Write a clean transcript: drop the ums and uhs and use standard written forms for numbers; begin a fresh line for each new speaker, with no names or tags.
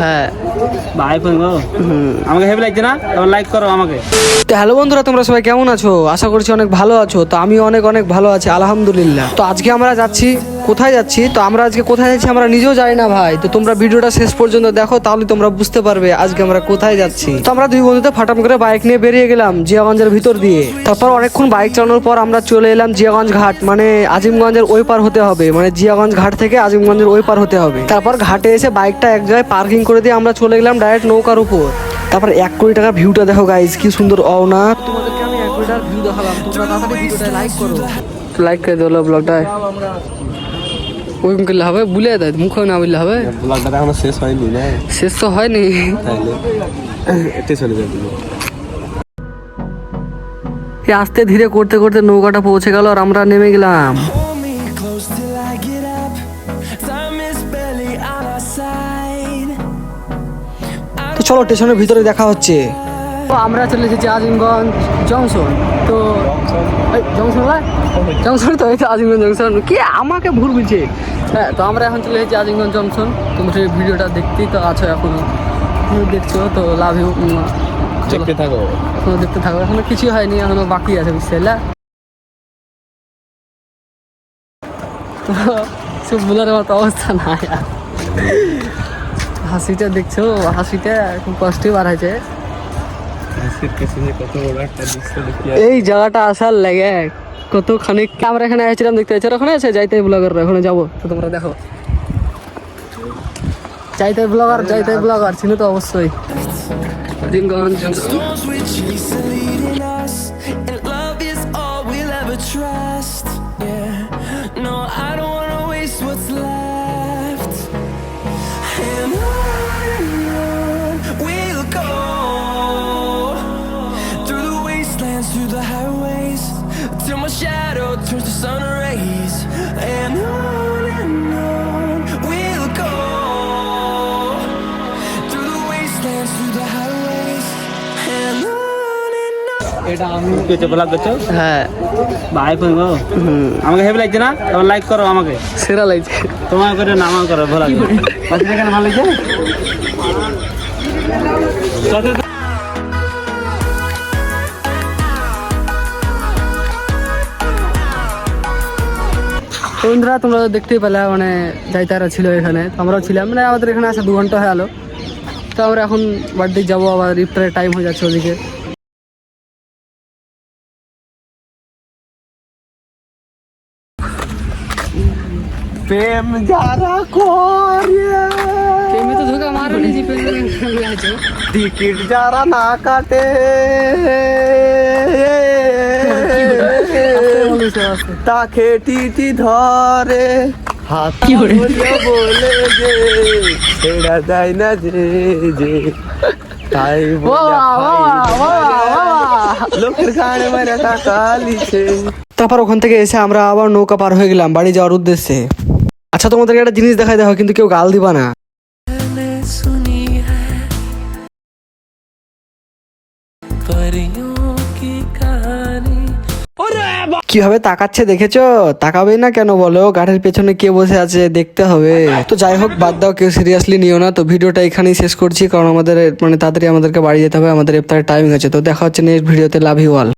হ্যাঁ
আমাকে হেভি লাগছে না, এবার লাইক করো আমাকে।
তো হ্যালো বন্ধুরা, তোমরা সবাই কেমন আছো? আশা করছি অনেক ভালো আছো। তো আমি অনেক ভালো আছি, আলহামদুলিল্লাহ। তো আজকে আমরা যাচ্ছি, কোথায় যাচ্ছি? তো আমরা আজকে কোথায় যাচ্ছি আমরা নিজেও জানি না ভাই। তো তোমরা ভিডিওটা শেষ পর্যন্ত দেখো, তাহলে তোমরা বুঝতে পারবে আজকে আমরা কোথায় যাচ্ছি। তো আমরা দুই বন্ধুতে ফাটাম করে বাইক নিয়ে বেরিয়ে গেলাম জিয়াগঞ্জের ভিতর দিয়ে। তারপর অনেকক্ষণ বাইক চালানোর পর আমরা চলে এলাম জিয়াগঞ্জ ঘাট, মানে আজিমগঞ্জের ওই পার হতে হবে, মানে জিয়াগঞ্জ ঘাট থেকে আজিমগঞ্জের ওই পার হতে হবে। তারপর ঘাটে এসে বাইকটা এক জায়গায় পার্কিং করে দিয়ে আমরা চলে গেলাম ডাইরেক্ট নৌকার উপর। তারপর 1 কোটি টাকার ভিউটা দেখো গাইস, কি সুন্দর অওনা। তোমাদেরকে আমি 1 কোটি টাকার ভিউ দেখালাম, তোমরা তাড়াতাড়ি ভিডিওটা লাইক করো, লাইক করে দিও ব্লগটায়। ওইরকম করলে হবে, বুলে দেয় মুখে না বললে হবে।
ব্লগটা এখনো শেষ হয়নি না?
শেষ তো হয়নি,
তাহলে এতে চলে যাবে।
আস্তে ধীরে করতে করতে নৌকাটা পৌঁছে গেল আর আমরা নেমে গেলাম। তো চলো স্টেশনের ভিতরে দেখা হচ্ছে। তো আমরা চলে এসেছি আজিমগঞ্জ জংশন। তো জংশন তো হয়েছে আজিমগঞ্জ জংশন, কি আমাকে ভুল বুঝছে। হ্যাঁ, তো আমরা এখন চলে এসেছি আজিমগঞ্জ জংশন। তোমরা ভিডিওটা দেখতেই তো আছো, এখনো দেখছো তো লাভ ইউ।
দেখতে থাকো,
এখনো দেখতে থাকো, এখনো কিছু হয়নি, এখনো বাকি আছে বুঝতে পারলে। তো সব বলার মতো অবস্থা না, হাসিটা দেখছো, হাসিটা খুব কষ্টই বার হয়েছে। এই জায়গাটা আসার লাগে কতখানি আমরা এখানে আসছিলাম দেখতে পাচ্ছি, ওখানে আছে যাইতে ব্লগার, ওখানে যাবো। তো তোমরা দেখো যাইতে ব্লগার ছিল তো অবশ্যই।
Through the highways till my shadow turns to sun rays, and on we'll go through the wastelands, through the highways, and on.
এটা আমি কিছু ব্লগ করছো?
হ্যাঁ
ভাই বলবো, আমাকে হেভি লাগছে না, এবার লাইক করো আমাকে।
সেরা লাগছে
তোমার করে নামা করো, ভালো লাগছে। পাশে দেখেন ভালো লাগছে।
বন্ধুরা তোমরা দেখতেই পেলে, মানে যাইতারা ছিল এখানে, আমরাও ছিলাম, মানে আমাদের এখানে আসা 2 ঘন্টা হয়ে গেলো। তো আমরা এখন বাড়ির দিকে যাবো, আবার ইফতারের টাইম হয়ে যাচ্ছে ওদিকে।
প্রেম যারা করে,
প্রেমে তো ধোকা মারোনি, যে প্রেমে আছে
টিকিট যারা না কাটে, তাকে টিটি ধরে, হাত
কি করে
বলে যে ছেড়া যায় না যে তাই লোকের কানে মেরে টাকা লিছে।
তারপর ওখান থেকে এসে আমরা আবার নৌকা পার হয়ে গেলাম বাড়ি যাওয়ার উদ্দেশ্যে। আচ্ছা, তোমাদেরকে একটা জিনিস দেখাই দেখো, কিন্তু কেউ গাল দিবা না। কিভাবে তাকাচ্ছে দেখেছো? তাকাবেই না কেন বলো? গাড়ির পেছনে কে বসে আছে দেখতে হবে। তো যাই হোক, বাদ দাও, কেউ সিরিয়াসলি নিও না। তো ভিডিওটা এখানেই শেষ করছি, কারণ আমাদের মানে তাড়াতাড়ি আমাদেরকে বাড়ি যেতে হবে, আমাদের ইফতারের টাইম হয়েছে। তো দেখা হচ্ছে নেক্সট ভিডিওতে। Love you all.